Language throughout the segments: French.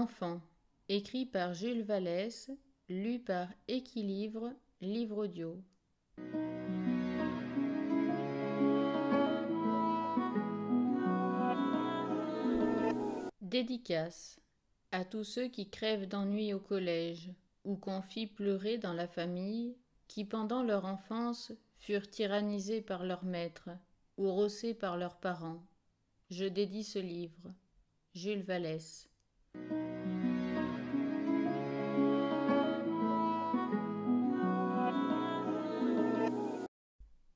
L'enfant, écrit par Jules Vallès, lu par Équilivre, livre audio. Dédicace à tous ceux qui crèvent d'ennui au collège, ou qu'on fit pleurer dans la famille, qui pendant leur enfance furent tyrannisés par leurs maîtres, ou rossés par leurs parents. Je dédie ce livre. Jules Vallès.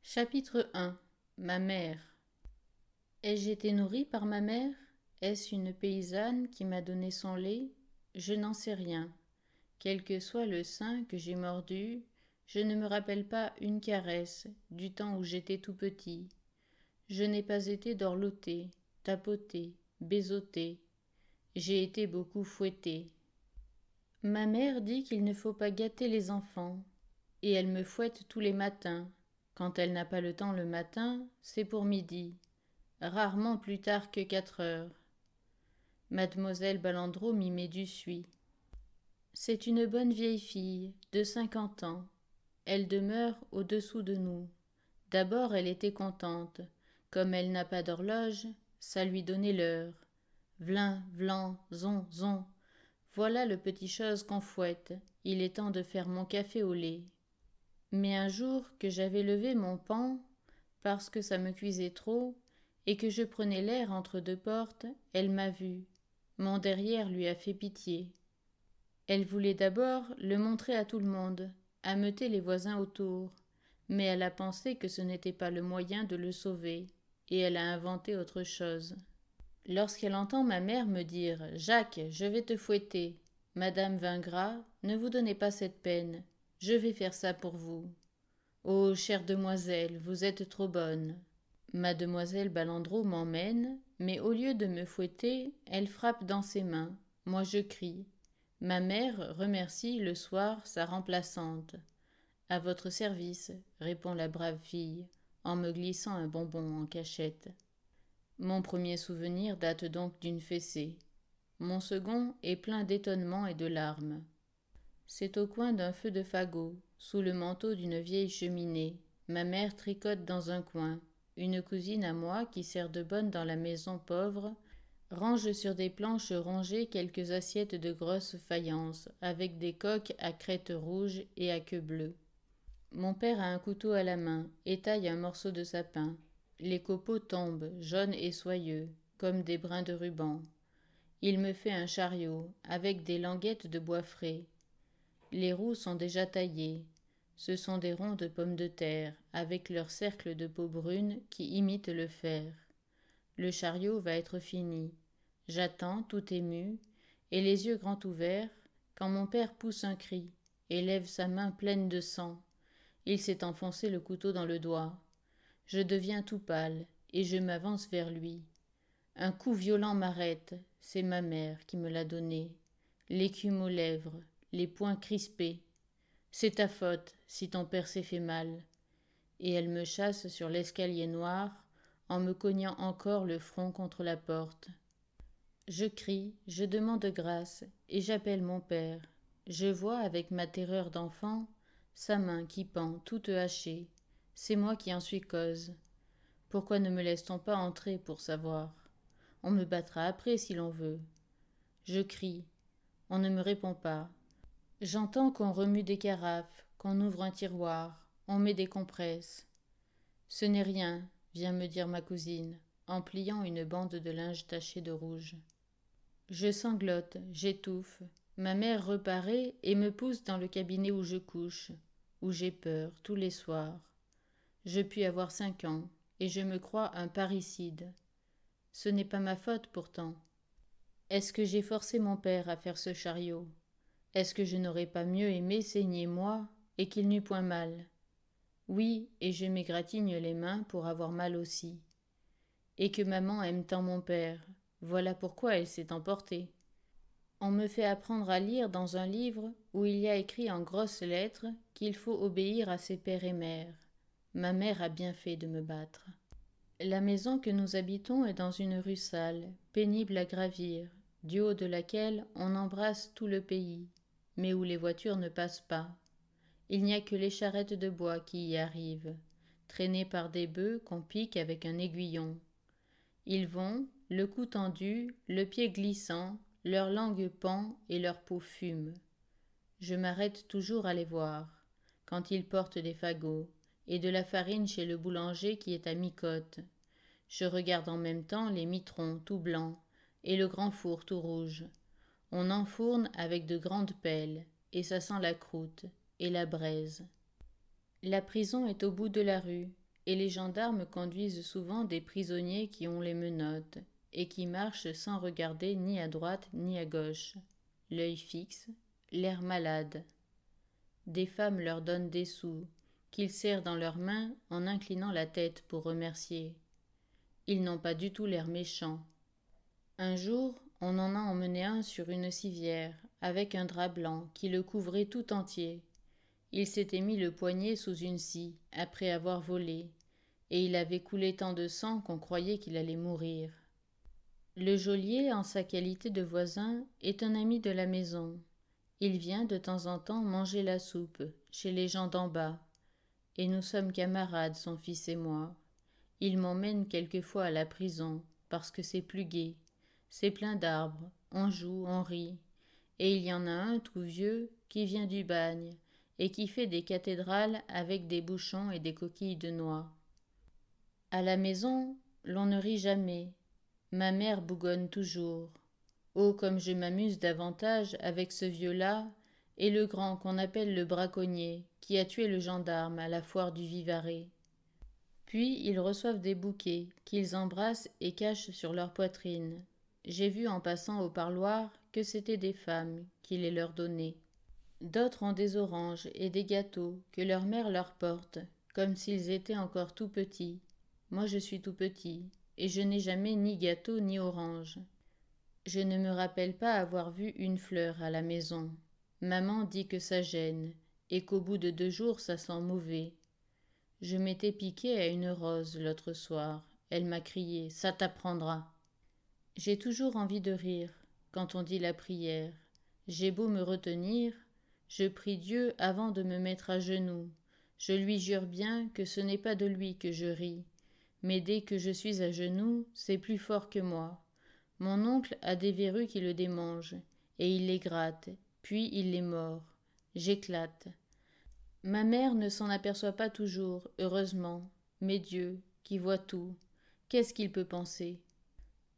Chapitre 1. Ma mère. Ai-je été nourrie par ma mère? Est-ce une paysanne qui m'a donné son lait? Je n'en sais rien. Quel que soit le sein que j'ai mordu, je ne me rappelle pas une caresse du temps où j'étais tout petit. Je n'ai pas été dorloté, tapoté, baisoté. J'ai été beaucoup fouetté. Ma mère dit qu'il ne faut pas gâter les enfants, et elle me fouette tous les matins. Quand elle n'a pas le temps le matin, c'est pour midi, rarement plus tard que 4 heures. Mademoiselle Balandreau m'y met du suie. C'est une bonne vieille fille, de 50 ans. Elle demeure au-dessous de nous. D'abord elle était contente. Comme elle n'a pas d'horloge, ça lui donnait l'heure. Vlin, vlan, zon, zon. Voilà le petit chose qu'on fouette. Il est temps de faire mon café au lait. Mais un jour que j'avais levé mon paon, parce que ça me cuisait trop, et que je prenais l'air entre deux portes, elle m'a vue. Mon derrière lui a fait pitié. Elle voulait d'abord le montrer à tout le monde, ameuter les voisins autour, mais elle a pensé que ce n'était pas le moyen de le sauver, et elle a inventé autre chose. Lorsqu'elle entend ma mère me dire « Jacques, je vais te fouetter. Madame Vingras, ne vous donnez pas cette peine. Je vais faire ça pour vous. Oh, chère demoiselle, vous êtes trop bonne. » Mademoiselle Balandreau m'emmène, mais au lieu de me fouetter, elle frappe dans ses mains. Moi je crie. Ma mère remercie le soir sa remplaçante. « À votre service, » répond la brave fille, en me glissant un bonbon en cachette. Mon premier souvenir date donc d'une fessée. Mon second est plein d'étonnement et de larmes. C'est au coin d'un feu de fagot, sous le manteau d'une vieille cheminée. Ma mère tricote dans un coin. Une cousine à moi, qui sert de bonne dans la maison pauvre, range sur des planches rongées quelques assiettes de grosse faïence, avec des coques à crête rouge et à queue bleue. Mon père a un couteau à la main et taille un morceau de sapin. Les copeaux tombent, jaunes et soyeux, comme des brins de ruban. Il me fait un chariot, avec des languettes de bois frais. Les roues sont déjà taillées. Ce sont des ronds de pommes de terre, avec leur cercle de peau brune qui imite le fer. Le chariot va être fini. J'attends, tout ému, et les yeux grands ouverts, quand mon père pousse un cri et lève sa main pleine de sang. Il s'est enfoncé le couteau dans le doigt. Je deviens tout pâle, et je m'avance vers lui. Un coup violent m'arrête, c'est ma mère qui me l'a donné. L'écume aux lèvres, les poings crispés. C'est ta faute, si ton père s'est fait mal. Et elle me chasse sur l'escalier noir, en me cognant encore le front contre la porte. Je crie, je demande grâce, et j'appelle mon père. Je vois, avec ma terreur d'enfant, sa main qui pend, toute hachée. C'est moi qui en suis cause. Pourquoi ne me laisse-t-on pas entrer pour savoir? On me battra après si l'on veut. Je crie. On ne me répond pas. J'entends qu'on remue des carafes, qu'on ouvre un tiroir, on met des compresses. Ce n'est rien, vient me dire ma cousine, en pliant une bande de linge taché de rouge. Je sanglote, j'étouffe. Ma mère reparaît et me pousse dans le cabinet où je couche, où j'ai peur tous les soirs. Je puis avoir 5 ans, et je me crois un parricide. Ce n'est pas ma faute pourtant. Est-ce que j'ai forcé mon père à faire ce chariot? Est-ce que je n'aurais pas mieux aimé saigner moi, et qu'il n'eût point mal? Oui, et je m'égratigne les mains pour avoir mal aussi. Et que maman aime tant mon père, voilà pourquoi elle s'est emportée. On me fait apprendre à lire dans un livre où il y a écrit en grosses lettres qu'il faut obéir à ses pères et mères. Ma mère a bien fait de me battre. La maison que nous habitons est dans une rue sale, pénible à gravir, du haut de laquelle on embrasse tout le pays, mais où les voitures ne passent pas. Il n'y a que les charrettes de bois qui y arrivent, traînées par des bœufs qu'on pique avec un aiguillon. Ils vont, le cou tendu, le pied glissant, leur langue pend et leur peau fume. Je m'arrête toujours à les voir, quand ils portent des fagots, et de la farine chez le boulanger qui est à mi-côte. Je regarde en même temps les mitrons tout blancs, et le grand four tout rouge. On enfourne avec de grandes pelles, et ça sent la croûte, et la braise. La prison est au bout de la rue, et les gendarmes conduisent souvent des prisonniers qui ont les menottes, et qui marchent sans regarder ni à droite ni à gauche, l'œil fixe, l'air malade. Des femmes leur donnent des sous, qu'ils serrent dans leurs mains en inclinant la tête pour remercier. Ils n'ont pas du tout l'air méchants. Un jour, on en a emmené un sur une civière, avec un drap blanc qui le couvrait tout entier. Il s'était mis le poignet sous une scie, après avoir volé, et il avait coulé tant de sang qu'on croyait qu'il allait mourir. Le geôlier, en sa qualité de voisin, est un ami de la maison. Il vient de temps en temps manger la soupe, chez les gens d'en bas, et nous sommes camarades, son fils et moi. Il m'emmène quelquefois à la prison, parce que c'est plus gai. C'est plein d'arbres, on joue, on rit, et il y en a un tout vieux qui vient du bagne, et qui fait des cathédrales avec des bouchons et des coquilles de noix. À la maison, l'on ne rit jamais. Ma mère bougonne toujours. Oh, comme je m'amuse davantage avec ce vieux-là et le grand qu'on appelle le braconnier, qui a tué le gendarme à la foire du Vivarais. Puis ils reçoivent des bouquets, qu'ils embrassent et cachent sur leur poitrine. J'ai vu en passant au parloir que c'étaient des femmes qui les leur donnaient. D'autres ont des oranges et des gâteaux que leur mère leur porte, comme s'ils étaient encore tout petits. Moi je suis tout petit, et je n'ai jamais ni gâteau ni orange. Je ne me rappelle pas avoir vu une fleur à la maison. Maman dit que ça gêne, et qu'au bout de 2 jours ça sent mauvais. Je m'étais piquée à une rose l'autre soir. Elle m'a crié « Ça t'apprendra !» J'ai toujours envie de rire quand on dit la prière. J'ai beau me retenir, je prie Dieu avant de me mettre à genoux. Je lui jure bien que ce n'est pas de lui que je ris. Mais dès que je suis à genoux, c'est plus fort que moi. Mon oncle a des verrues qui le démangent, et il les gratte, puis il les mord. J'éclate. Ma mère ne s'en aperçoit pas toujours, heureusement, mais Dieu, qui voit tout, qu'est-ce qu'il peut penser?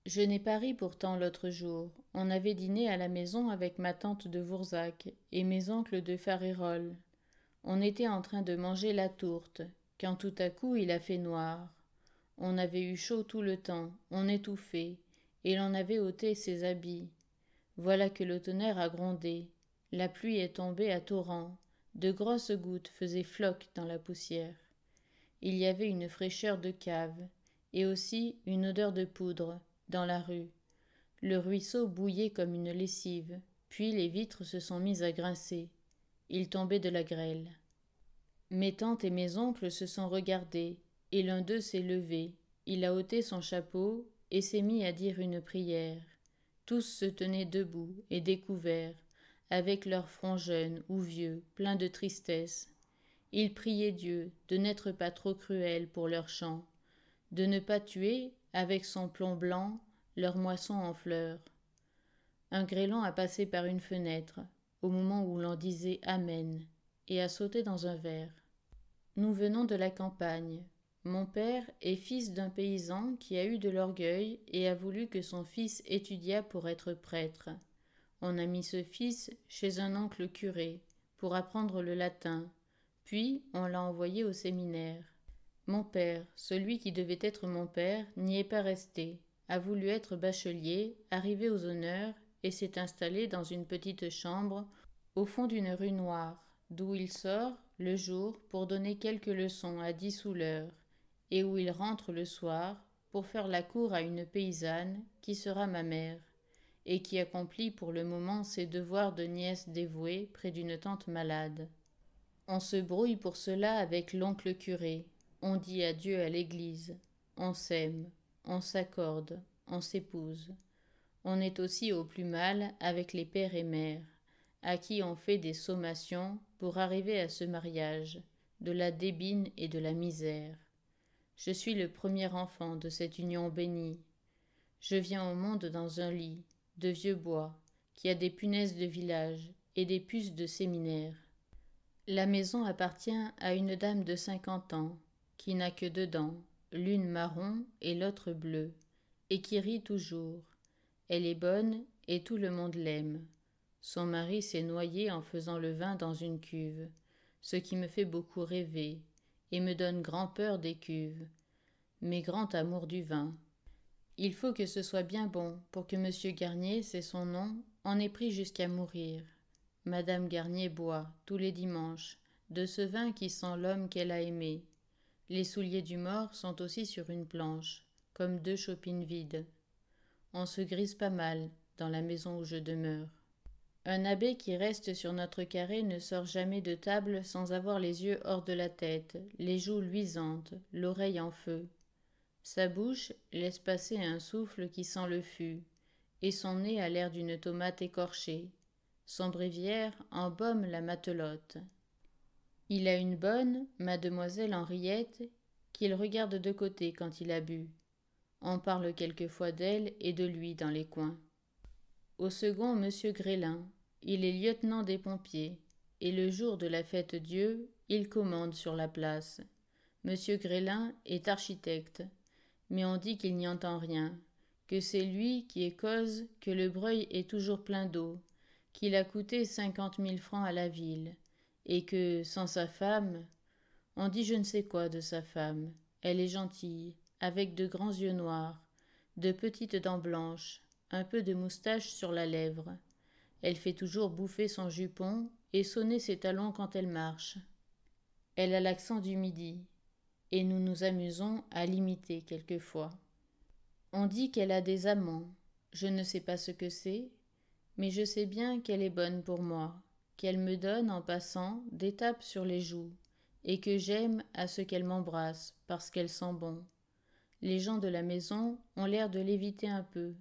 Je n'ai pas ri pourtant l'autre jour. On avait dîné à la maison avec ma tante de Vourzac et mes oncles de Farérols. On était en train de manger la tourte, quand tout à coup il a fait noir. On avait eu chaud tout le temps, on étouffait, et l'on avait ôté ses habits. Voilà que le tonnerre a grondé. La pluie est tombée à torrents. De grosses gouttes faisaient floc dans la poussière. Il y avait une fraîcheur de cave, et aussi une odeur de poudre, dans la rue. Le ruisseau bouillait comme une lessive, puis les vitres se sont mises à grincer. Il tombait de la grêle. Mes tantes et mes oncles se sont regardés, et l'un d'eux s'est levé. Il a ôté son chapeau et s'est mis à dire une prière. Tous se tenaient debout et découverts, avec leurs fronts jeunes ou vieux, pleins de tristesse. Ils priaient Dieu de n'être pas trop cruel pour leurs champs, de ne pas tuer, avec son plomb blanc, leur moisson en fleurs. Un grêlon a passé par une fenêtre, au moment où l'on disait Amen, et a sauté dans un verre. Nous venons de la campagne. Mon père est fils d'un paysan qui a eu de l'orgueil et a voulu que son fils étudiât pour être prêtre. On a mis ce fils chez un oncle curé pour apprendre le latin, puis on l'a envoyé au séminaire. Mon père, celui qui devait être mon père, n'y est pas resté, a voulu être bachelier, arrivé aux honneurs, et s'est installé dans une petite chambre au fond d'une rue noire, d'où il sort, le jour, pour donner quelques leçons à 10 sous l'heure, et où il rentre le soir, pour faire la cour à une paysanne, qui sera ma mère, et qui accomplit pour le moment ses devoirs de nièce dévouée près d'une tante malade. On se brouille pour cela avec l'oncle curé, on dit adieu à l'église, on s'aime, on s'accorde, on s'épouse. On est aussi au plus mal avec les pères et mères, à qui on fait des sommations pour arriver à ce mariage, de la débine et de la misère. Je suis le premier enfant de cette union bénie. Je viens au monde dans un lit, de vieux bois, qui a des punaises de village et des puces de séminaire. La maison appartient à une dame de 50 ans, qui n'a que 2 dents, l'une marron et l'autre bleue, et qui rit toujours. Elle est bonne et tout le monde l'aime. Son mari s'est noyé en faisant le vin dans une cuve, ce qui me fait beaucoup rêver, et me donne grand-peur des cuves, mais grand amour du vin. Il faut que ce soit bien bon pour que M. Garnier, c'est son nom, en ait pris jusqu'à mourir. Madame Garnier boit, tous les dimanches, de ce vin qui sent l'homme qu'elle a aimé. Les souliers du mort sont aussi sur une planche, comme 2 chopines vides. On se grise pas mal dans la maison où je demeure. Un abbé qui reste sur notre carré ne sort jamais de table sans avoir les yeux hors de la tête, les joues luisantes, l'oreille en feu. Sa bouche laisse passer un souffle qui sent le fût, et son nez a l'air d'une tomate écorchée. Son bréviaire embaume la matelote. Il a une bonne, mademoiselle Henriette, qu'il regarde de côté quand il a bu. On parle quelquefois d'elle et de lui dans les coins. Au second, Monsieur Grélin. Il est lieutenant des pompiers, et le jour de la Fête-Dieu, il commande sur la place. Monsieur Grélin est architecte, mais on dit qu'il n'y entend rien, que c'est lui qui est cause que le Breuil est toujours plein d'eau, qu'il a coûté 50 000 francs à la ville, et que, sans sa femme, on dit je ne sais quoi de sa femme. Elle est gentille, avec de grands yeux noirs, de petites dents blanches, un peu de moustache sur la lèvre. Elle fait toujours bouffer son jupon et sonner ses talons quand elle marche. Elle a l'accent du Midi, et nous nous amusons à l'imiter quelquefois. On dit qu'elle a des amants. Je ne sais pas ce que c'est, mais je sais bien qu'elle est bonne pour moi, qu'elle me donne, en passant, des tapes sur les joues, et que j'aime à ce qu'elle m'embrasse, parce qu'elle sent bon. Les gens de la maison ont l'air de l'éviter un peu,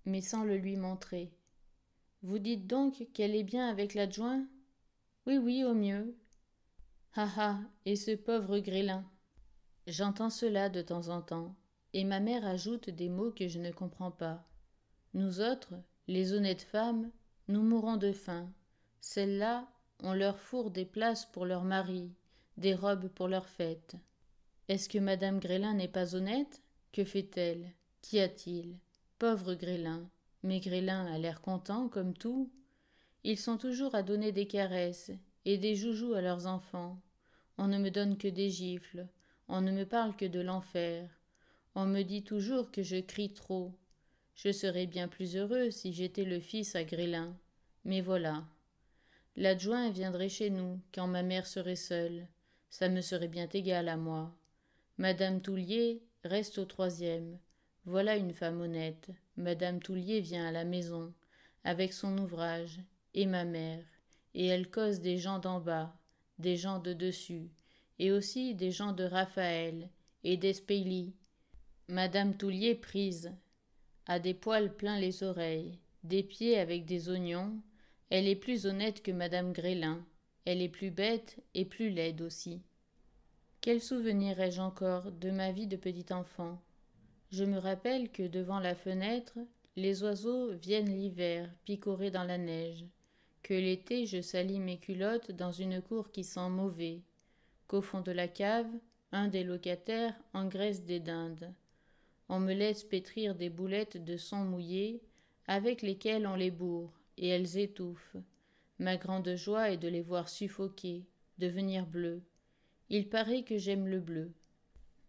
mais sans le lui montrer. Vous dites donc qu'elle est bien avec l'adjoint? Oui, oui, au mieux. Ah ah, et ce pauvre Grélin. J'entends cela de temps en temps, et ma mère ajoute des mots que je ne comprends pas. Nous autres, les honnêtes femmes, nous mourons de faim. Celles-là, on leur fourre des places pour leurs maris, des robes pour leurs fêtes. Est-ce que madame Grélin n'est pas honnête? Que fait-elle? Qu'y a-t-il? Pauvre Grélin. Mais Grélin a l'air content, comme tout. Ils sont toujours à donner des caresses et des joujoux à leurs enfants. On ne me donne que des gifles. On ne me parle que de l'enfer. On me dit toujours que je crie trop. Je serais bien plus heureux si j'étais le fils à Grélin. Mais voilà. L'adjoint viendrait chez nous quand ma mère serait seule. Ça me serait bien égal à moi. Madame Toulier reste au 3e. Voilà une femme honnête. Madame Toulier vient à la maison, avec son ouvrage, et ma mère, et elle cause des gens d'en bas, des gens de dessus, et aussi des gens de Raphaël, et d'Espélie. Madame Toulier prise, a des poils plein les oreilles, des pieds avec des oignons. Elle est plus honnête que madame Grélin. Elle est plus bête et plus laide aussi. Quel souvenir ai-je encore de ma vie de petit enfant? Je me rappelle que devant la fenêtre, les oiseaux viennent l'hiver picorer dans la neige, que l'été je salis mes culottes dans une cour qui sent mauvais, qu'au fond de la cave, un des locataires engraisse des dindes. On me laisse pétrir des boulettes de son mouillé, avec lesquelles on les bourre, et elles étouffent. Ma grande joie est de les voir suffoquer, devenir bleues. Il paraît que j'aime le bleu.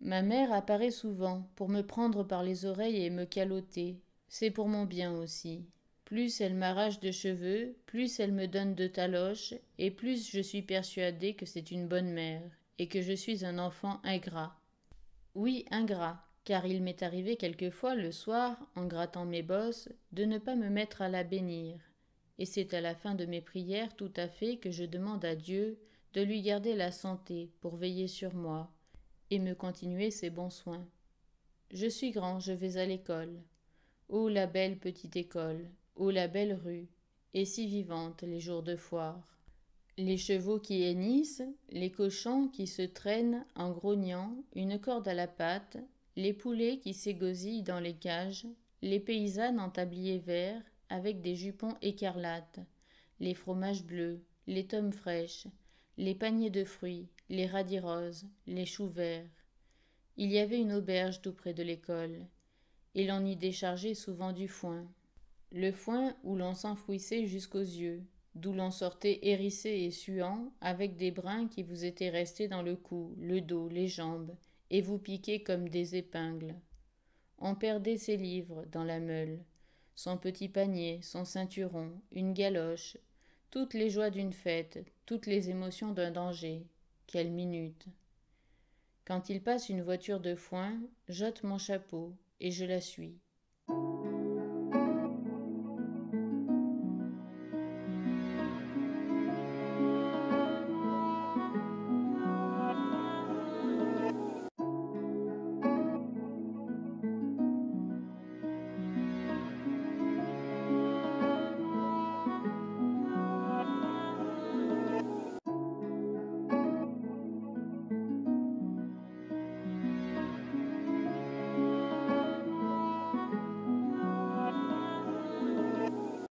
Ma mère apparaît souvent pour me prendre par les oreilles et me caloter. C'est pour mon bien aussi. Plus elle m'arrache de cheveux, plus elle me donne de taloches, et plus je suis persuadée que c'est une bonne mère, et que je suis un enfant ingrat. Oui, ingrat, car il m'est arrivé quelquefois le soir, en grattant mes bosses, de ne pas me mettre à la bénir. Et c'est à la fin de mes prières tout à fait que je demande à Dieu de lui garder la santé pour veiller sur moi, et me continuer ses bons soins. Je suis grand, je vais à l'école. Ô la belle petite école, ô la belle rue, et si vivante les jours de foire. Les chevaux qui hennissent, les cochons qui se traînent en grognant, une corde à la patte, les poulets qui s'égosillent dans les cages, les paysannes en tablier vert avec des jupons écarlates, les fromages bleus, les tomes fraîches, les paniers de fruits, les radis roses, les choux verts. Il y avait une auberge tout près de l'école, et l'on y déchargeait souvent du foin. Le foin où l'on s'enfouissait jusqu'aux yeux, d'où l'on sortait hérissé et suant, avec des brins qui vous étaient restés dans le cou, le dos, les jambes, et vous piquaient comme des épingles. On perdait ses livres dans la meule, son petit panier, son ceinturon, une galoche, toutes les joies d'une fête, toutes les émotions d'un danger. Quelle minute! Quand il passe une voiture de foin, j'ôte mon chapeau, et je la suis.